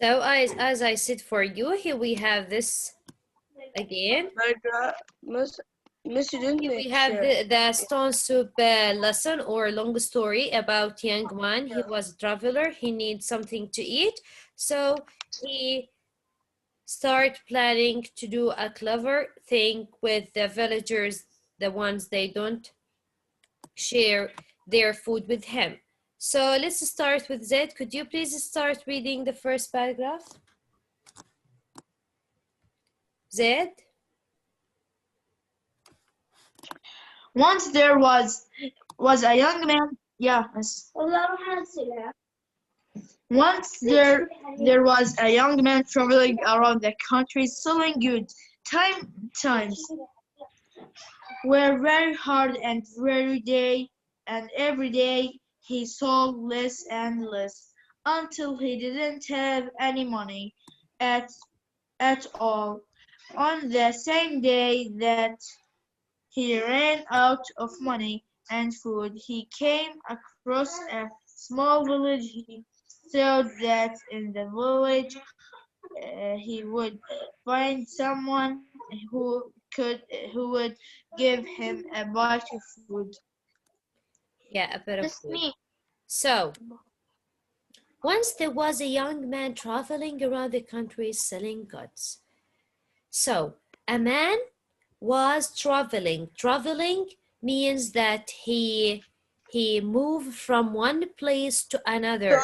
So as I said for you, here we have this again. Miss, you didn't Here we make have share. the stone soup lesson or long story about young man. He was a traveler. He needs something to eat. So he start planning to do a clever thing with the villagers, the ones they don't share their food with him. So let's start with Zed. Could you please start reading the first paragraph? Zed? Once there was a young man. Yeah. Yes. Once there was a young man traveling around the country selling goods. Times were very hard and every day he sold less and less until he didn't have any money at all. On the same day that he ran out of money and food, he came across a small village. He thought that in the village he would find someone who would give him a bite of food. Yeah, a bit of That's food. me. So, once there was a young man traveling around the country selling goods. So, a man was traveling. Traveling means that he moved from one place to another.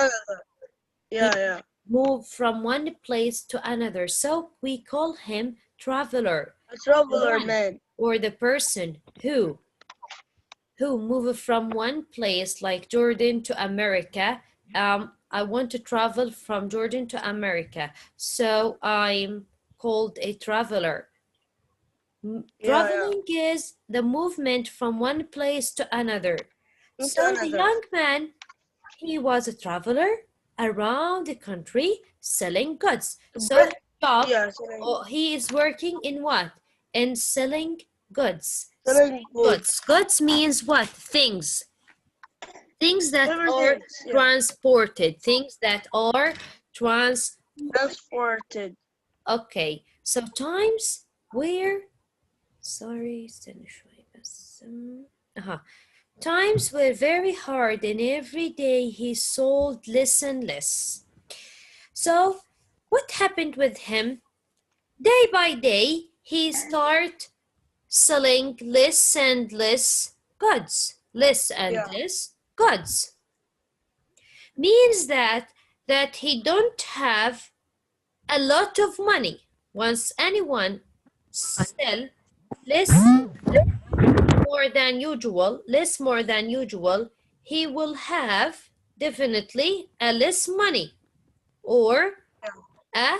Yeah. Moved from one place to another. So we call him traveler. A traveler man. Or the person who moved from one place like Jordan to America. I want to travel from Jordan to America. So I'm called a traveler. Traveling is the movement from one place to another. So the young man, he was a traveler around the country selling goods. So he is working in what? In selling goods. Selling goods. Goods means what? Things. Things that are Yeah. transported. Things that are transported. Okay. So times where sorry استنى شوي بس Times were very hard and every day he sold less and less. So what happened with him? Day by day he started selling less and less goods. Less and less goods. Means that he don't have a lot of money. Once anyone sell less more than usual, he will have definitely a less money or a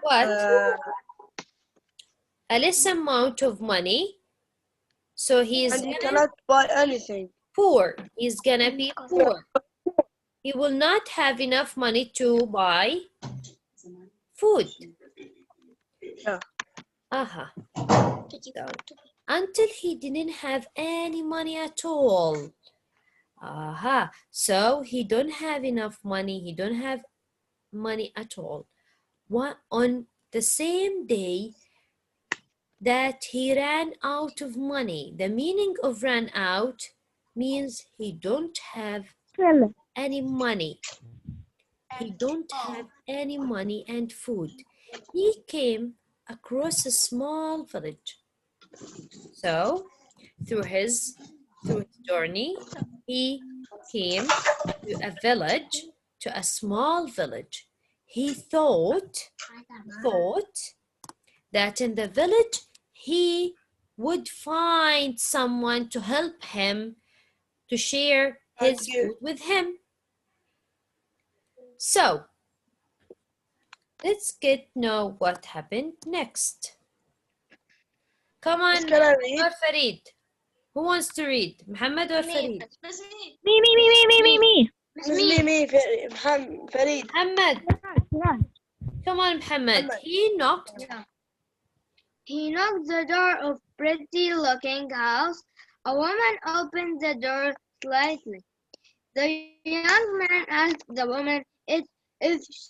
what? A less amount of money. So he's and he cannot buy anything. Poor. He's gonna be poor. He will not have enough money to buy food. Yeah. So, until he didn't have any money at all. So he don't have enough money. He don't have money at all. On the same day that he ran out of money. The meaning of ran out means he don't have any money. He don't have any money and food. He came across a small village. So through his journey, he came to a village, to a small village. He thought that in the village he would find someone to help him to share his food with him. So let's get know what happened next. Come on, or Farid. Who wants to read? Muhammad or Farid? Me. Me, Farid. Muhammad. Come on, Muhammad. He knocked. He knocked the door of pretty-looking house. A woman opened the door slightly. The young man asked the woman if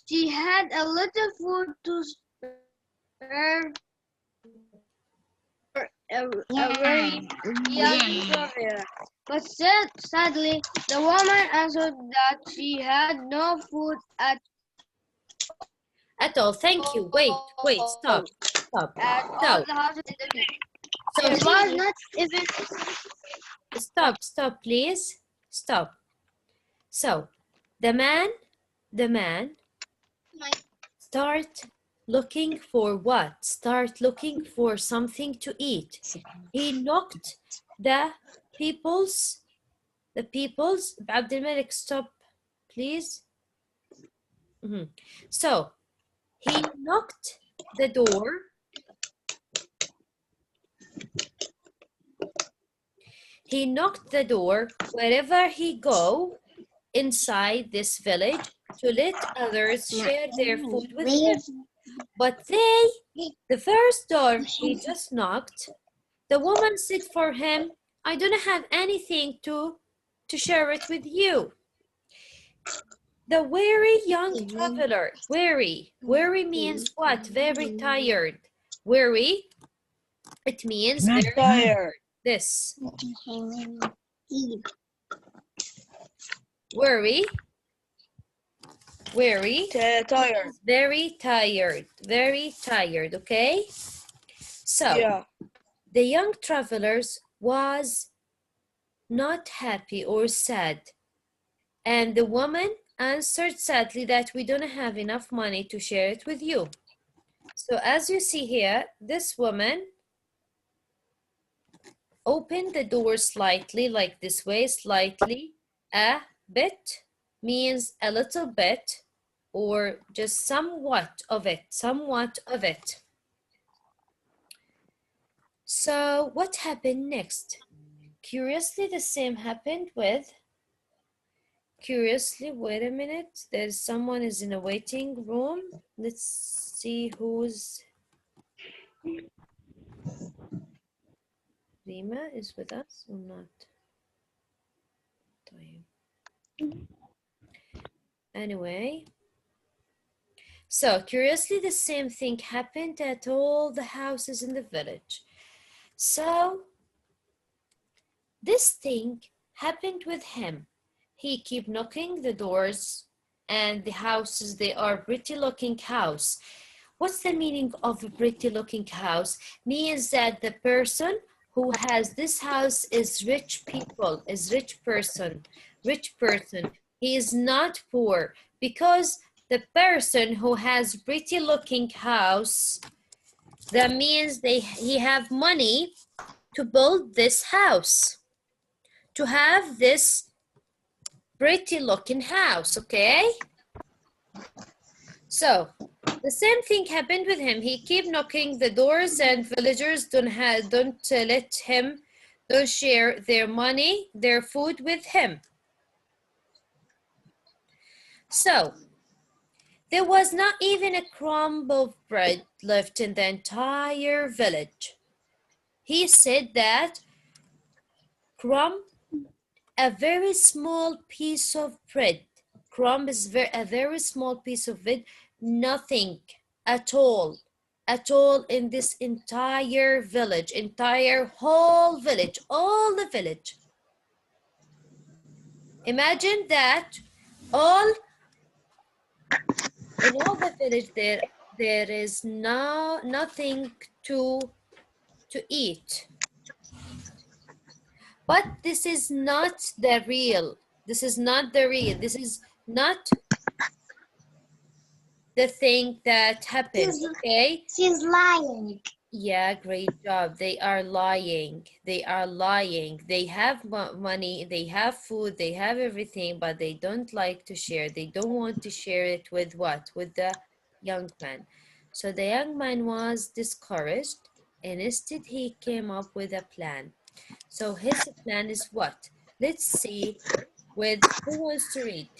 she had a little food to spare for a very young traveler. But sadly, the woman answered that she had no food At all. Thank you. Wait, stop. Stop. at all So, the houses in the village. so It was not even stop, please. Stop. So, the man start looking for what? Start looking for something to eat. He knocked the people's, Abdul Malik, stop, please. So, he knocked the door. He knocked the door wherever he go inside this village to let others share their food with him. But the first door he just knocked, the woman said for him, I don't have anything to share it with you. The weary young traveler, weary means what? Very tired. Weary, it means very tired. This. Weary, tired. Very tired, okay? So, Yeah. the young travelers was not happy or sad. And the woman answered sadly that we don't have enough money to share it with you. So as you see here, this woman opened the door slightly, like this way, slightly. A bit means a little bit, or just somewhat of it, So what happened next? Curiously, the same happened with, wait a minute, there's someone is in a waiting room. Let's see who's, Rima is with us or not? Anyway, so curiously, the same thing happened at all the houses in the village. So this thing happened with him. He kept knocking the doors and the houses, they are pretty looking house. What's the meaning of a pretty looking house? Means that the person who has this house is rich person. He is not poor, because the person who has pretty looking house, that means he have money to build this house, to have this pretty looking house, okay? So the same thing happened with him. He kept knocking the doors and villagers don't share their money, their food with him. So there was not even a crumb of bread left in the entire village. He said that crumb, a very small piece of bread. Crumb is a very small piece of bread, nothing at all in this entire village, whole village, all the village. Imagine that in all the village there is nothing to eat. But this is not the real. This is not the thing that happened, okay? She's lying. Yeah, great job. They are lying. They have money, they have food, they have everything, but they don't like to share. They don't want to share it with what? With the young man. So the young man was discouraged, and instead he came up with a plan. So his plan is what? Let's see with who wants to read?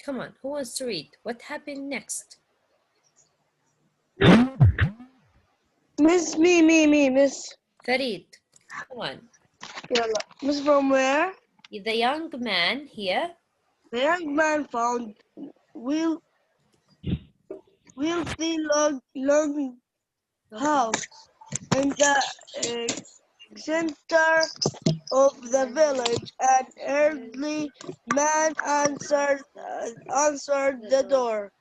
Come on, who wants to read? What happened next? Miss, me, Miss. Farid, come on. Yalla. Miss, from where? The young man here. The young man found Will wealthy long house in the center of the village. An elderly man answered the door.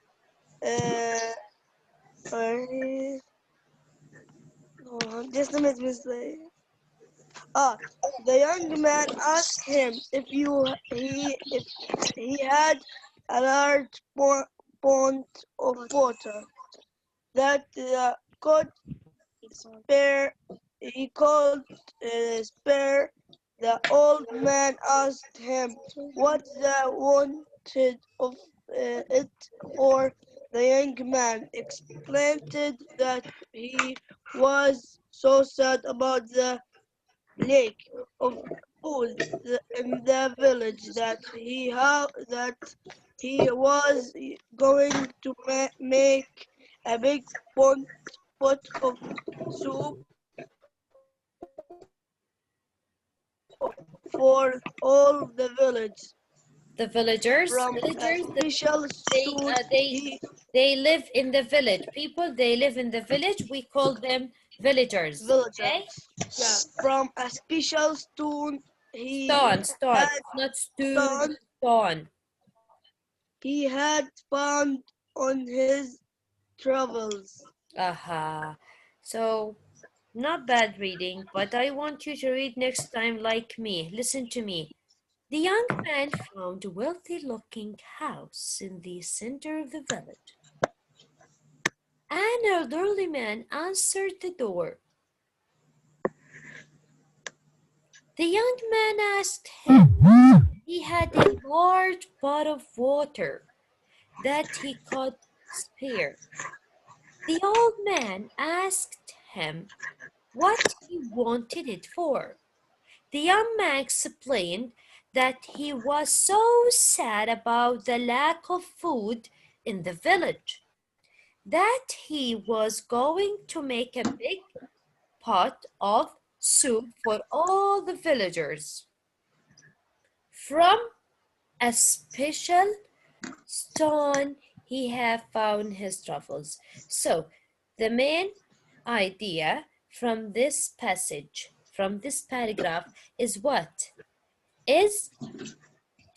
Uh, just a minute, Miss Lay. The young man asked him if he had a large pond of water that could spare. He could spare. The old man asked him what they wanted of it for. The young man explained that he was so sad about the lack of food in the village that he was going to make a big pot of soup for all the village. The villagers. From a Villagers. special They stone, uh, they they live in the village. People they live in the village. We call them villagers. Okay. villagers. Yeah, from a special stone Stone. Stone. had It's not stone. found Stone. he had found on his travels. Aha. So not bad reading, but I want you to read next time like me. Listen to me. The young man found a wealthy-looking house in the center of the village. An elderly man answered the door. The young man asked him if he had a large pot of water that he could spare. The old man asked him what he wanted it for. The young man explained that he was so sad about the lack of food in the village that he was going to make a big pot of soup for all the villagers from a special stone he had found his travels. So the main idea from this passage, from this paragraph, is what? Is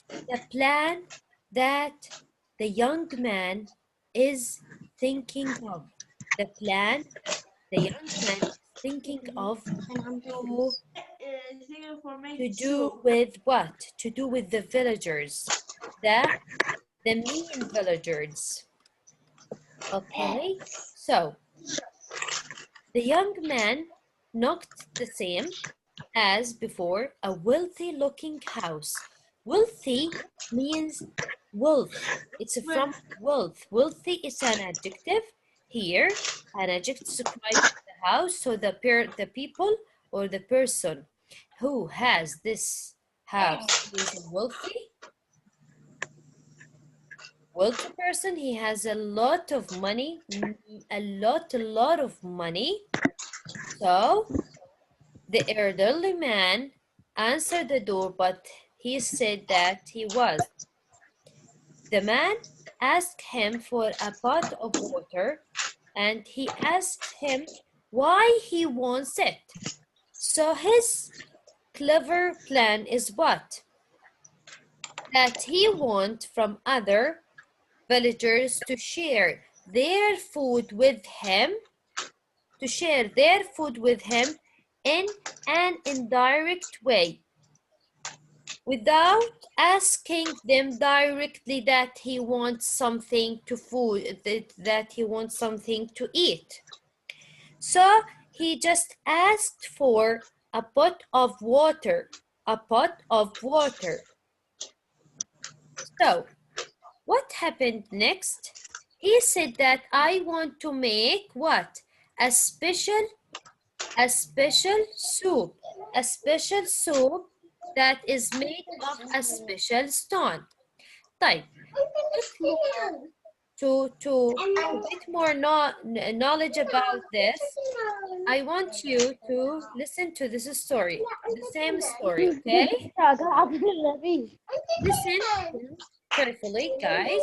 the plan that the young man is thinking of. The plan the young man is thinking of to do with what? To do with the villagers, the mean villagers. Okay, so the young man knocked the same as before, a wealthy looking house. Wealthy means wealth. It's from wealth. Wealthy is an adjective here, an adjective describes the house. So the people or the person who has this house is wealthy. Wealthy person, he has a lot of money, a lot of money. So the elderly man answered the door, but he said that he was. The man asked him for a pot of water, and he asked him why he wants it. So his clever plan is what? That he wants from other villagers to share their food with him, in an indirect way, without asking them directly that he wants something to that he wants something to eat. So he just asked for a pot of water, So what happened next? He said that I want to make what? A special soup that is made of a special stone. طيب, to get more knowledge about this, I want you to listen to this story, the same story, okay? Listen carefully, guys.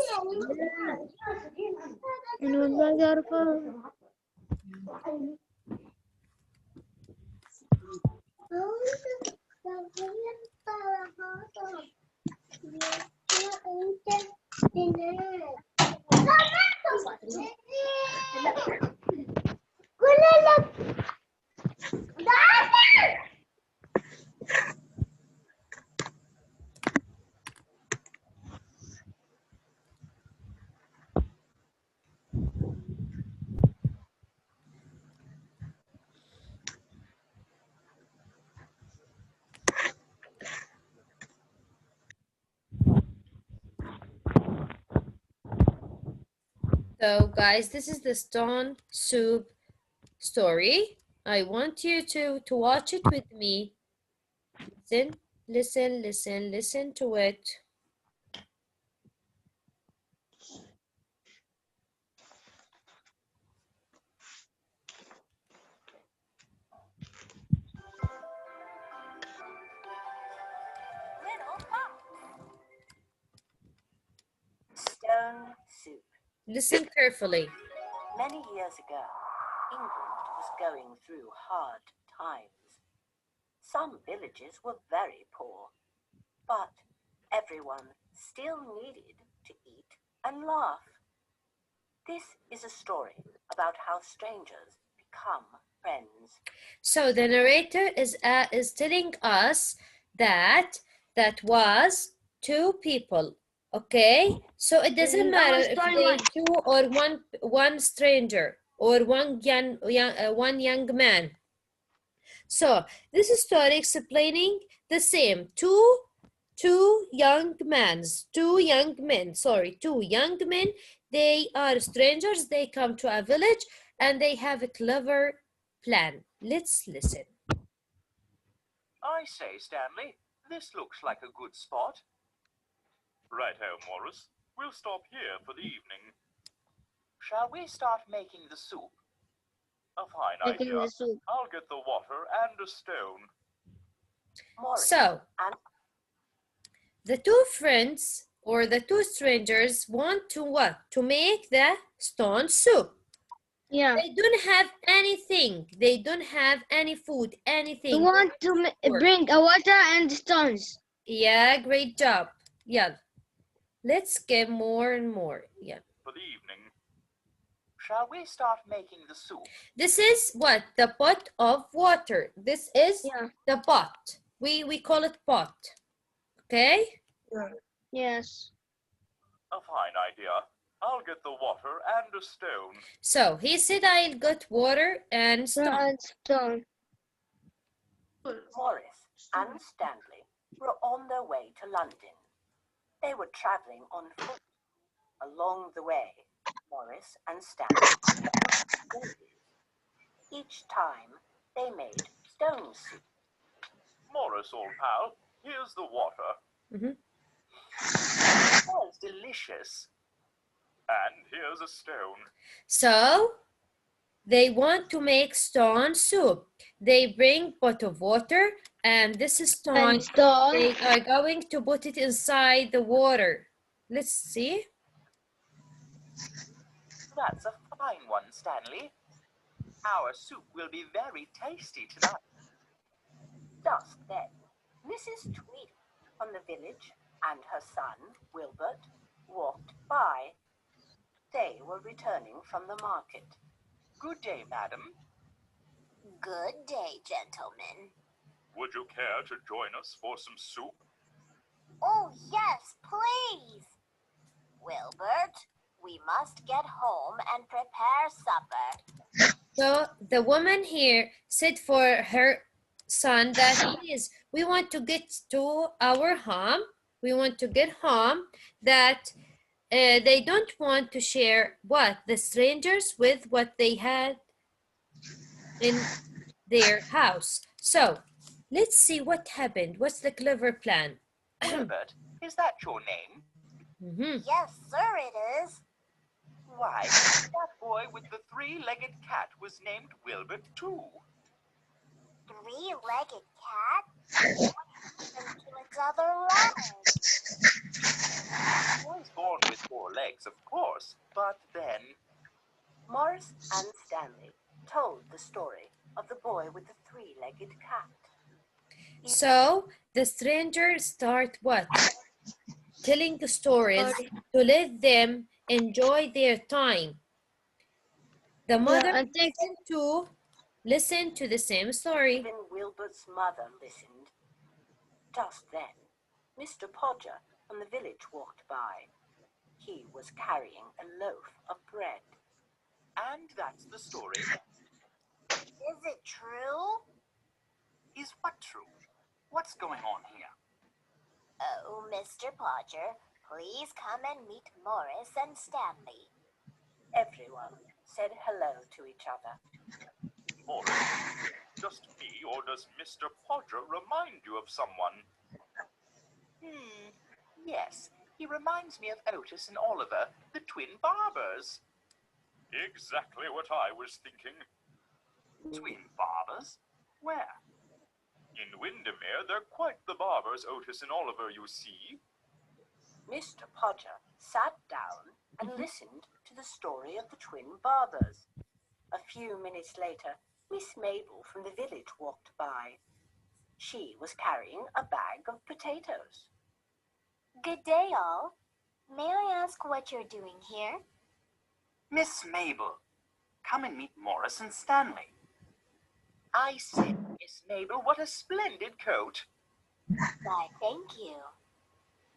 So, guys, this is the stone soup story. I want you to watch it with me. Listen, listen, listen, listen to it. Stone soup. Listen carefully. Many years ago, England was going through hard times. Some villages were very poor, but everyone still needed to eat and laugh. This is a story about how strangers become friends. So the narrator is telling us that was two people. Okay, so it doesn't matter if they two or one stranger or one young man. So this story explaining the same two young men. They are strangers. They come to a village and they have a clever plan. Let's listen. I say, Stanley, this looks like a good spot. Righto, Morris. We'll stop here for the evening. Shall we start making the soup? A fine idea. I'll get the water and a stone. Morris So, and the two friends or the two strangers want to what? To make the stone soup. Yeah. They don't have anything. They don't have any food, anything. You want to bring a water and stones. Yeah, great job. Yeah. Let's get more and more. Yeah. For the evening. Shall we start making the soup? This is what? The pot of water. This is the pot. We call it pot. Okay? Yes. A fine idea. I'll get the water and a stone. So he said I'll get water and stone. Morris and Stanley were on their way to London. They were travelling on foot. Along the way, Morris and Stanley each time they made stone soup. Morris, old pal, here's the water. Mm-hmm. It was delicious. And here's a stone. So they want to make stone soup. They bring pot of water and this is stone. They are going to put it inside the water. Let's see. That's a fine one, Stanley. Our soup will be very tasty tonight. Dusk then, Mrs. Tweed from the village and her son, Wilbert, walked by. They were returning from the market. Good day, madam. Good day, gentlemen. Would you care to join us for some soup? Oh, yes, please. Wilbert, we must get home and prepare supper. So the woman here said for her son that please, we want to get to our home. We want to get home that they don't want to share what? The strangers with what they had in their house. So let's see what happened. What's the clever plan? Wilbert, is that your name? Mm-hmm. Yes, sir, it is. Why, that boy with the three-legged cat was named Wilbert too. Three-legged cat? And to its other legs. He was born with 4 legs, of course, but then... Morris and Stanley told the story of the boy with the three-legged cat. So the strangers start what? Telling the stories to let them enjoy their time. The mother I think listened to the same story. Even Wilbert's mother listened. Just then, Mr. Podger from the village walked by. He was carrying a loaf of bread. And that's the story. Is it true? Is what true? What's going on here? Oh, Mr. Podger, please come and meet Morris and Stanley. Everyone said hello to each other. Morris, just me, or does Mr. Podger remind you of someone? Yes, he reminds me of Otis and Oliver, the twin barbers. Exactly what I was thinking. Twin barbers? Where? In Windermere, they're quite the barbers, Otis and Oliver, you see. Mr. Podger sat down and listened to the story of the twin barbers. A few minutes later, Miss Mabel from the village walked by. She was carrying a bag of potatoes. Good day, all. May I ask what you're doing here? Miss Mabel, come and meet Morris and Stanley. I say, Miss Mabel, what a splendid coat. Why, thank you.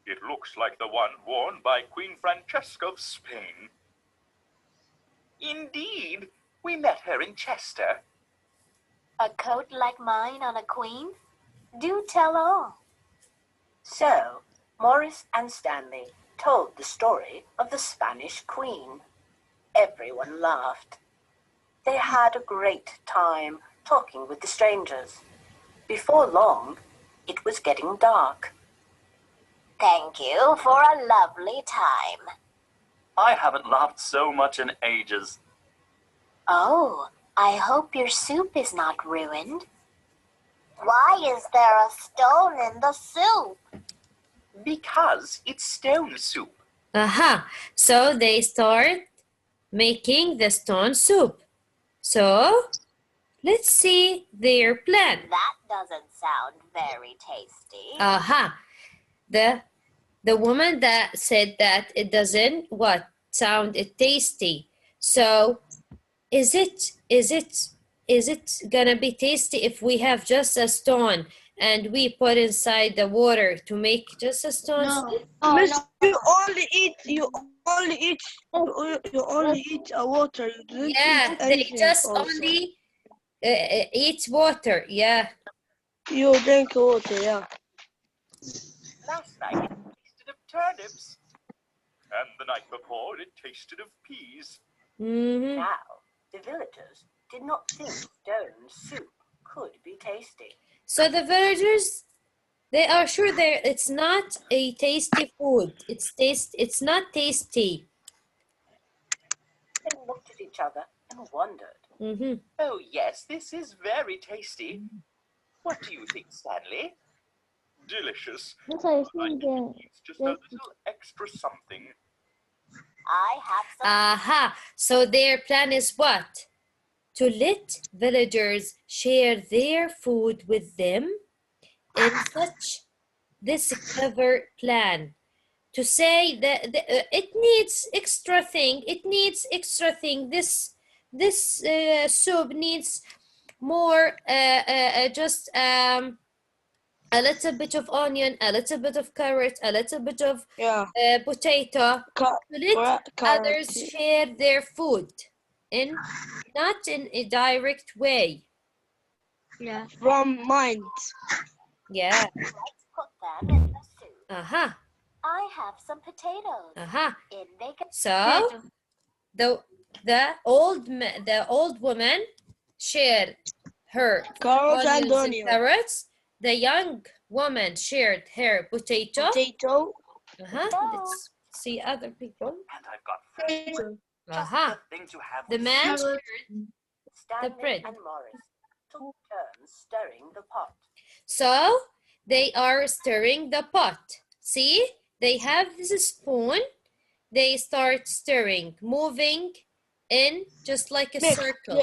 It looks like the one worn by Queen Francesca of Spain. Indeed, we met her in Chester. A coat like mine on a queen? Do tell all. So, Morris and Stanley told the story of the Spanish queen. Everyone laughed. They had a great time talking with the strangers. Before long, it was getting dark. Thank you for a lovely time. I haven't laughed so much in ages. Oh, I hope your soup is not ruined. Why is there a stone in the soup? Because it's stone soup. Aha, so they start making the stone soup. So let's see their plan. That doesn't sound very tasty. Aha, the woman that said that it doesn't sound tasty. So is it gonna be tasty if we have just a stone and we put inside the water to make just a stone soup? Miss, you only eat water. You drink Yeah, they anything just also. only eat water. Yeah. You drink water, yeah. Last night it tasted of turnips. And the night before it tasted of peas. Mm-hmm. Now, the villagers did not think stone soup could be tasty. So the villagers, they are sure that it's not a tasty food. It's not tasty. They looked at each other and wondered. Mm-hmm. Oh yes, this is very tasty. What do you think, Stanley? Delicious. I think it's just a little extra something. I have some. Aha. So their plan is what? To let villagers share their food with them in this clever plan. To say that it needs extra thing. It needs extra thing. This soup needs more just a little bit of onion, a little bit of carrot, a little bit of potato. Let others share their food not in a direct way. Yeah. From mind. Yeah. Let's put them in the soup. Uh-huh. I have some potatoes. Uh-huh. In bacon. So the old woman shared her Carrot onions and onion. carrots. The young woman shared her potato. Potato. Uh-huh. Let's see other people. And I've got fruit. Just Aha. the thing to have The with man Carrot. Stanley bread. and Morris took turns stirring the pot. So they are stirring the pot. See, they have this spoon. They start stirring, moving in just like a circle.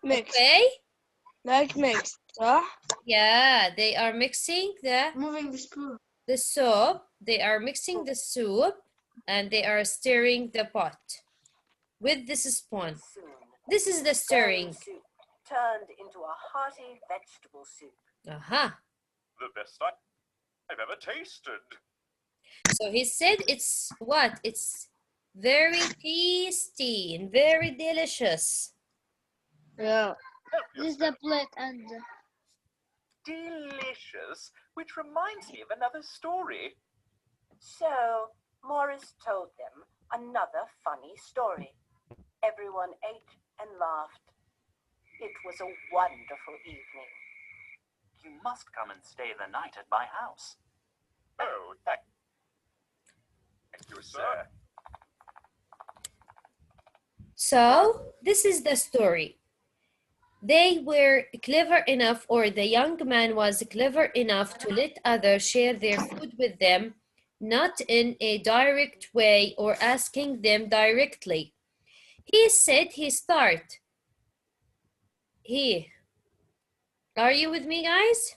Mixed. Okay? Like mixed. Huh? Yeah, they are mixing Moving the spoon. the soup. They are mixing the soup and they are stirring the pot with this spoon. Soon, This is the stirring stirring. soup turned into a hearty vegetable soup. Aha. the best I've ever tasted. So he said it's what? It's very tasty and very delicious. Yeah. Help This is yourself. the plate and Delicious, which reminds me of another story. So Morris told them another funny story. Everyone ate and laughed. It was a wonderful evening. You must come and stay the night at my house. Oh, thank you, sir. So this is the story. They were clever enough, or the young man was clever enough to let others share their food with them, not in a direct way or asking them directly. He said he start. He. Are you with me, guys?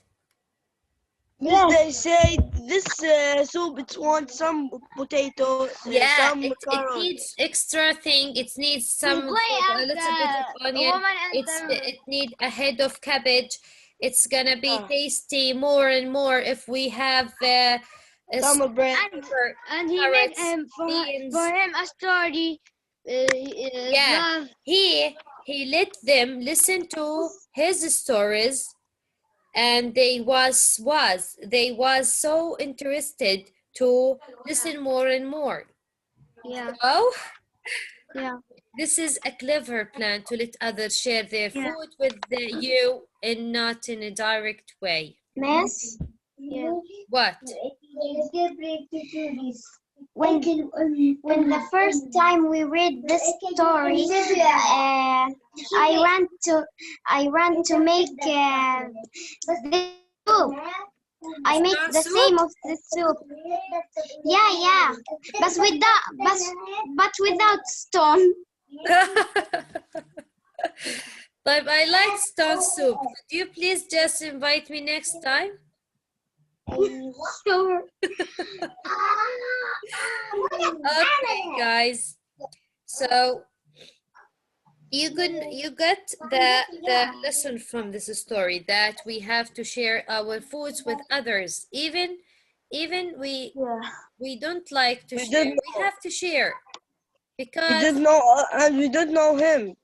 Yes. They say this soup it wants some potato, Yeah, some it carrot. needs extra thing. It needs some we food, play a out little bit of the onion. woman and It need a head of cabbage. It's gonna be Ah. tasty more and more if we have a Some bread. and he made carrots, beans. for him a story. Yeah, Love. he let them listen to his stories, and they was so interested to listen more and more. Yeah. So Yeah. this is a clever plan to let others share their Yeah. food with you and not in a direct way. Miss, Yeah. What? when the first time we read this story, I want to make this soup. I make the same of the soup. Yeah, but without stone. But I like stone soup. Could you please just invite me next time? Sure. Okay, guys. So you got the lesson from this story that we have to share our foods with others, even we don't like to We share. didn't We have to share We because didn't know, and we didn't know him.